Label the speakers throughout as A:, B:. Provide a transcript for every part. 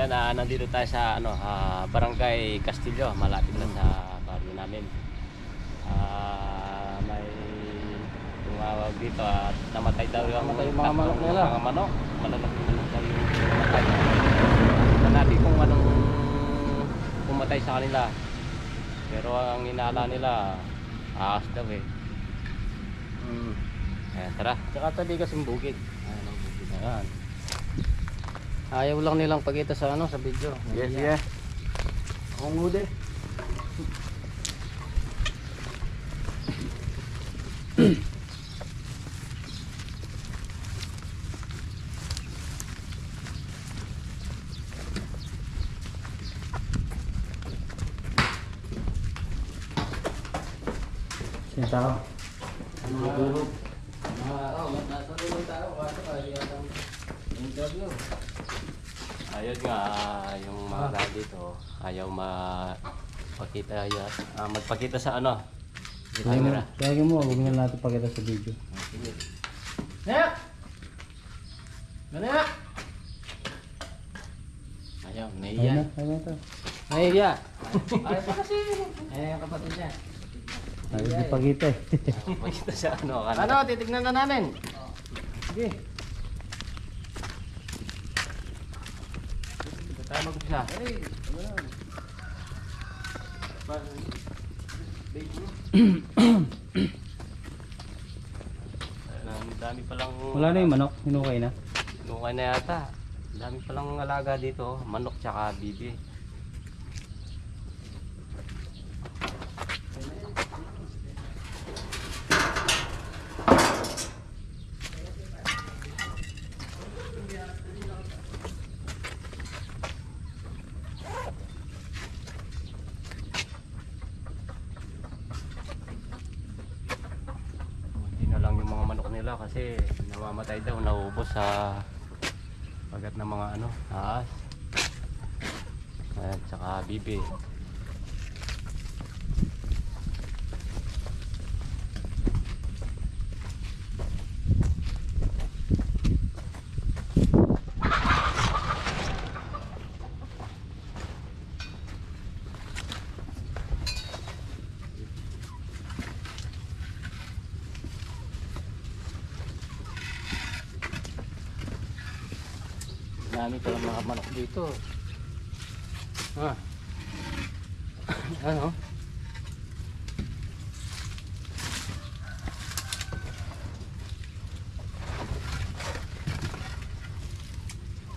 A: Ayan, nandito tayo sa Barangay Castillo, malapit lang sa baryo namin. May tumawag dito at namatay daw yung
B: mga manok nila.
A: Mga manok, malalaking manok daw yung namatay. Tignan natin kung anong pumatay sa kanila. Pero ang inala nila, ahas daw eh. Ayan, tara.
B: Tsaka tabi kasing bukid.
A: Ayan, ang bukid.
B: Ayan. Ayaw lang nilang pagkita sa sa video.
A: Yes, yes.
B: Ang ngudi. Sino tao?
A: Nasa tulong tayo. Interview. Ayun nga, yung mga lahat dito, ayaw magpakita magpakita sa camera.
B: Kaya mo, huwag na natin pakita sa video.
A: Sige.
B: Nek! Nek!
A: Ayaw,
B: Ayun
A: naiya.
B: na, ayun na to.
A: Naiya.
B: Ayaw pa kasi.
A: Ayaw kapatid niya.
B: Ayaw di pagkita eh.
A: Magpakita sa camera.
B: Ano, titignan na namin. Sige.
A: Dito tayo mag-umpisa. Ang dami palang
B: Wala na yung manok, hinukay na.
A: Nukay na yata. Ang dami palang alaga dito, manok tsaka bibi. Hindi na lang yung mga manok nila kasi namamatay daw, nauubos sa pagat ng mga ahas. Ayan, tsaka bibi. Dami pa lang mga manok dito.
B: Ano?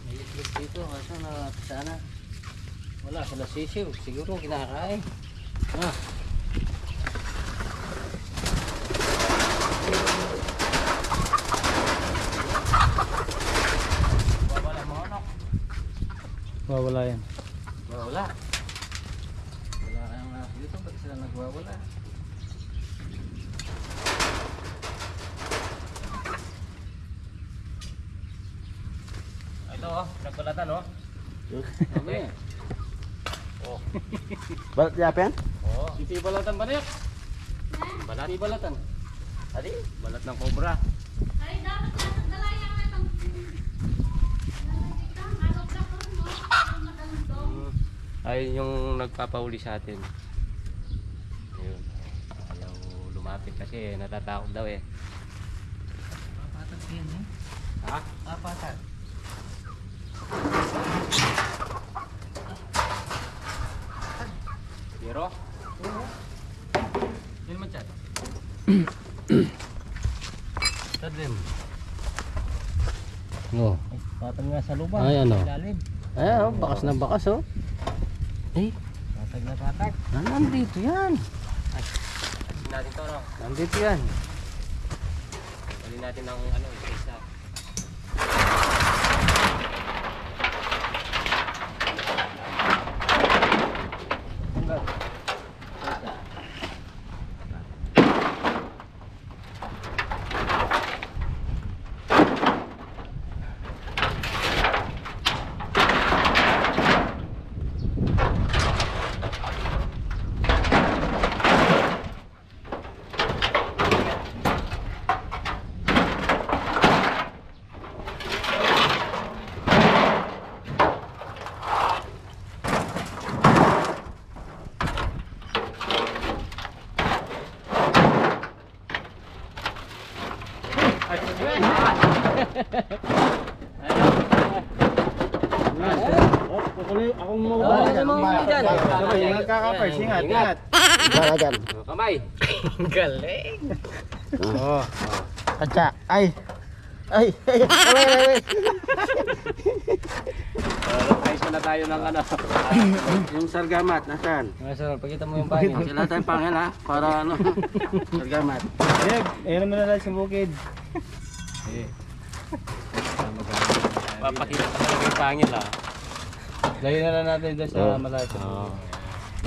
B: May itlog dito, kaso sana wala sila sisiw, siguro kinakain.
A: Wala mga manok.
B: Wala yan.
A: Wala.
B: Wala kayong aso dito, ba't sila nagwawala?
A: Ito nagbalatan Okay. Oh.
C: Balat yapen?
A: Oh.
B: Hindi balatan ba niya?
A: Balat.
B: Hindi balatan.
A: Adi, balat ng cobra.
D: Ay, dapat nasa dalayan na itong
A: Ay yung nagpapahuli sa atin. Ayun. Ayaw lumapit kasi natatakot daw eh.
B: Papatak yan eh.
A: Ha?
B: Papatak.
A: Pero?
B: Yun man chat.
A: Tadlim.
B: Oh.
C: Patag nga sa lupa.
B: Ay, ano?
C: Lalim.
B: Ayan, bakas na bakas oh. Eh,
C: Patag na patag.
B: nandito yan.
A: Alisin natin to
B: Nandito yan.
A: Alin natin ng isa-isa.
C: Akong mo.
B: Dyan.
C: Ingat ka kapers, ingat.
A: Ingat.
C: Wala dyan.
A: Kamay.
B: Galing.
C: Oo. Atsa. Ay. Ay. Ay.
A: Guys, na tayo ng ano.
C: Yung sargamat, nasaan?
B: Sir, pakita mo yung pangin.
C: Sila tayong pangil ha, para ano. Sargamat. Ayan naman na lang sa bukid.
A: Papakita ka talaga yung pangil ha.
B: Layo na lang natin doon sa malayo.
A: Oo.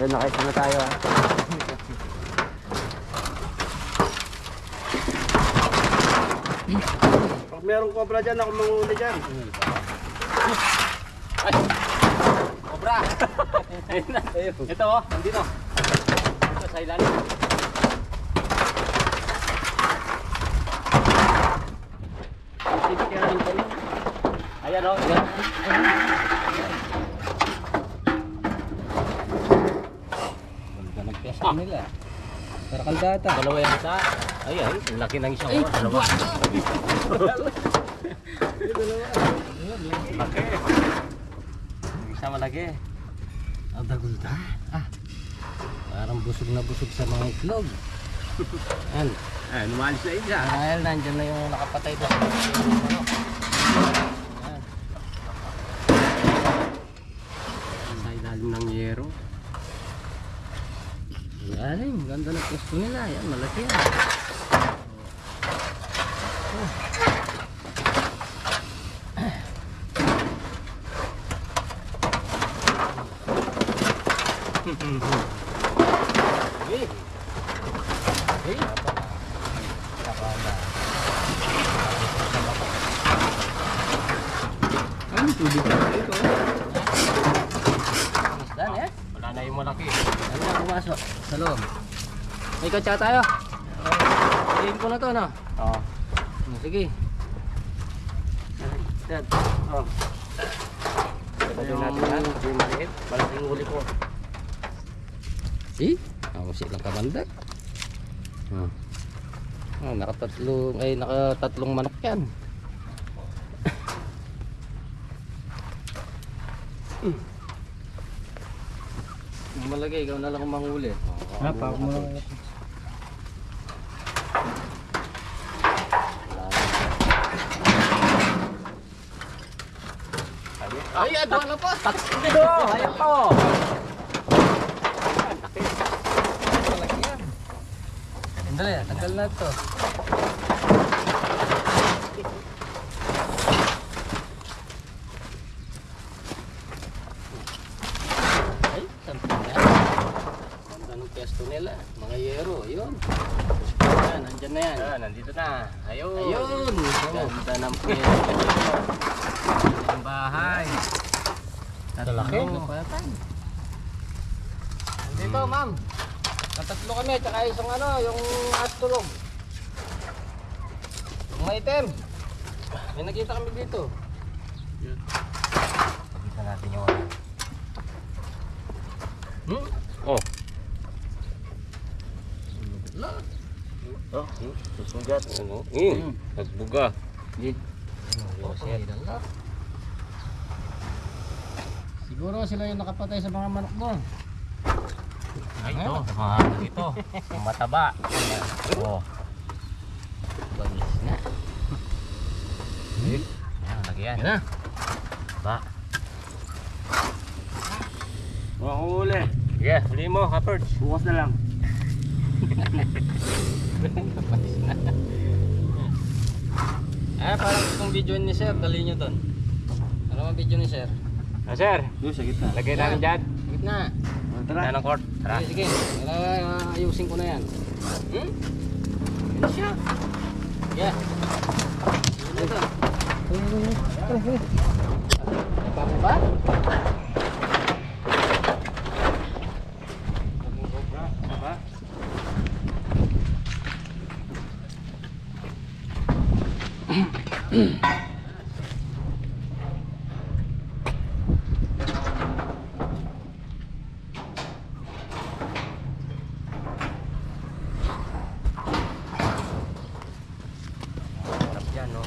C: Yan, nakaisa na tayo ha. Pag merong cobra dyan, ako manguli dyan.
A: Cobra! Ayun na. Ito oh, nandito. Ito sa ilalim. Ayan oh. Ayan.
B: Ganda ng piyasa nila. Para kaldata.
A: Dalawa yung isa. Ayan, ang laki ng isang oras. Dalawa. Laki. Yung isa malaki.
B: Ang dagulda. Parang busog na busog sa mga itlog. Yan.
A: Ayan, umalis na isa.
B: Dahil nandyan na yung nakapatay doon. Yan.
A: Sa ilalim ng yero.
B: Galing, ganda ng pwesto nila. Yan, malaki yan. Isda na yan.
A: Wala na yung malaki.
B: Ano na pumasok sa loob? May katsa tayo. Tingin ko na to, no?
A: Oo.
B: Sige.
C: Dad. Oh.
A: Pwede natin yan. Yung maliit.
C: Malaking huli ko.
B: Si? Ako silang kabandag. Nakatatlong manok yan. Malagay, ikaw na lang ang manghuli.
C: Napag mo.
B: Ay, ano na pa?
A: Ito! Ayan po!
B: Malaki yan. Sandali, tanggal na ito. Ay, something na. Ganda ng pesto nila. Mga yero, yun. Yan, nandyan na yan.
A: Nandito na. Ayun.
B: Ayun!
A: Ganda ng pwesto dito. Ang bahay.
B: Laki. Dito, ma'am. Natatlo kami, tsaka isang ano, yung astulog. Yung maitem. May nakita kami dito.
A: Pakita natin yung ano. Oh.
B: Wala.
C: Oh, susugat.
A: Ano? Nagbuga.
B: Okay, dala. Siguro sila yung nakapatay sa mga manok mo.
A: Ay, ito. Mga ito. Yung mataba. Oh.
B: Bangis na.
A: Ayan, lagi yan.
B: Yan na.
A: Ba.
C: Mga huli.
A: Sige, huli mo, Kaperts.
C: Bukas na lang.
B: Bangis na. Parang itong video ni Sir, dali nyo doon. Ano ang video ni Sir?
A: Ah, sir.
C: Doon sa gitna.
A: Lagay namin dyan.
B: Gitna.
C: Tara.
A: Yan ang court. Tara.
B: Sige, ayusin ko na yan. Yan siya. Yeah. Ito. Papo ba?
A: Harap yan, no?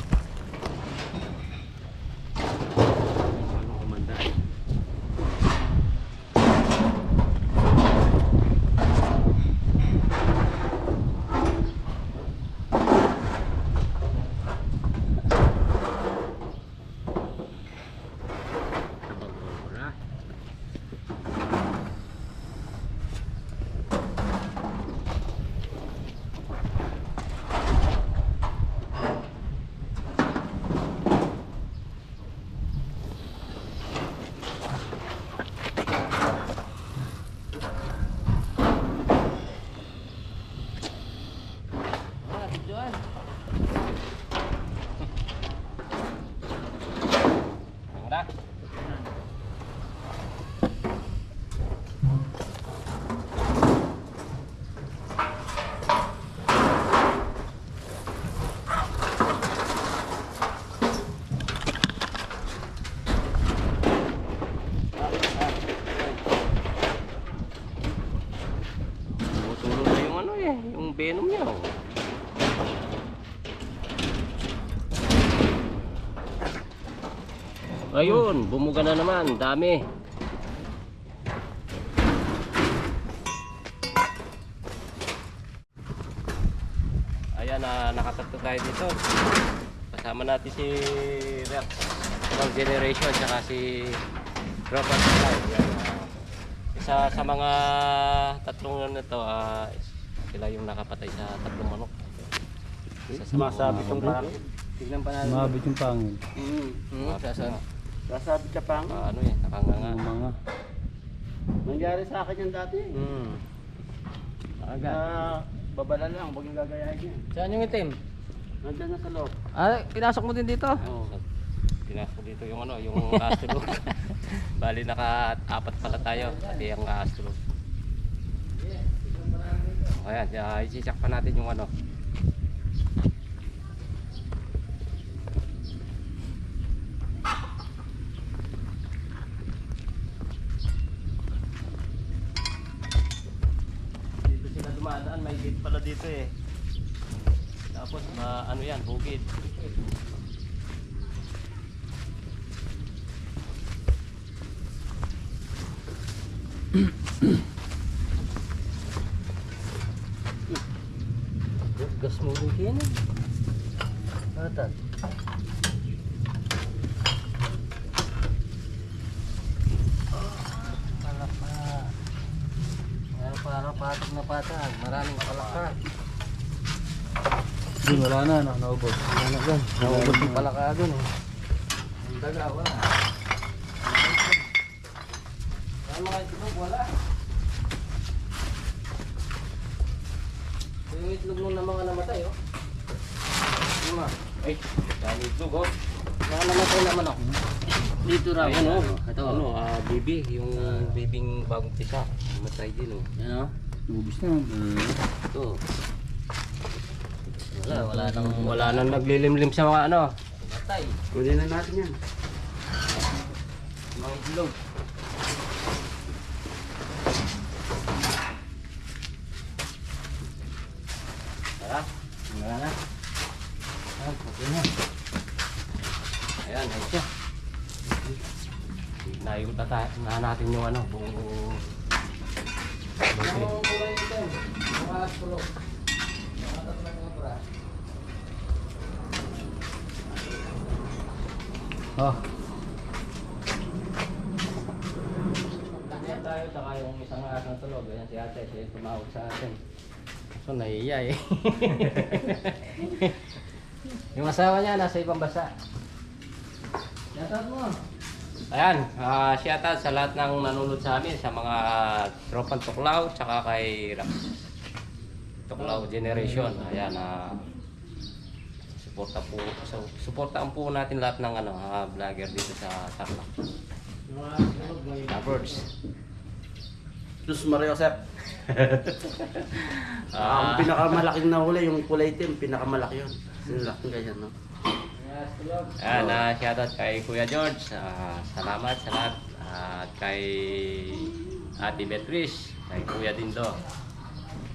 A: na? Tumutulo na yung ano eh, yung venom niya. Oh. Ayun, bumuga na naman, dami. Ayan, nakatatlo tayo dito. Kasama natin si Rex ng Generation, tsaka si Robert Live. Isa sa mga tatlong na ito, sila yung nakapatay sa tatlong manok. Isa sa
C: Sumasabit yung
A: mga
C: pangil. Tignan pa natin.
B: Mabit yung pangil.
C: Sasabit ka pang.
A: ano eh, nakanganga.
B: Mga.
C: Nangyari sa akin yan dati.
A: Agad.
C: Babala lang, huwag yung gagayahin niya.
B: Saan yung itim?
C: Nandiyan na sa loob.
B: Pinasok mo din dito?
A: Oo. Pinasok dito yung ano, yung astulog. Bali naka-apat pala tayo, pati ang astulog. Ayan, i-check pa natin yung ano. Dito sila dumadaan, may gate pala dito eh. Tapos ano yan, bukid.
B: Gas mo rin kaya na. Atan. Palaka. Ngayon para patag na patag. Maraming palaka. Hindi, wala na. Naubos. Wala na gan. Naubos yung palaka dun eh. Ang daga, wala. Wala mga itlog, wala. Yung itlog nung na mga namatay, oh. Yung mga.
A: Ay, dami itlog oh.
B: Mga namatay naman ako. Dito raw.
A: Ayan oh.
B: Ito.
A: Ano, bibi, yung bibing bagong pisa. Matay din oh.
B: Yan, oh.
C: Ubus na.
B: Ito. Wala nang
A: Wala nang naglilimlim sa mga ano.
B: matay.
C: Kunin na natin yan.
A: Mga itlog. Tara.
B: Wala na. Okay na.
A: Ayan, ayun siya. Naikutan na natin yung ano, buong
B: Ang kulay ito. Mga aspro. Mga tatlong mga bra.
A: Oh. Kanya tayo, saka yung isang aas na tulog. Ayan si ate, siya yung tumawag sa atin. So, naiiya eh. Yung asawa niya, nasa ibang bansa.
B: Yatat mo.
A: Ayan, shout out sa lahat ng nanonood sa amin, sa mga tropang Tuklaw, tsaka kay Tuklaw Generation. Ayan, supportaan po natin lahat ng ano, vlogger dito sa Tarlac. Birds.
C: Sus Maria Josep. Ang pinakamalaking nahuli, yung kulay itim, pinakamalaki yun. Sinalaking ganyan, no?
A: Ayan, shout out kay Kuya George. Salamat sa lahat. At kay Ate Beatrice, kay Kuya Dindo,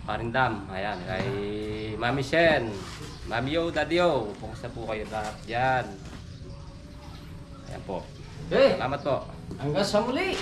A: Parindam, ayan, kay Mami Shen, Mami Yo, Daddy Yo, kumusta po kayo lahat dyan? Ayan po.
B: Okay.
A: Salamat po.
B: Hanggang sa muli.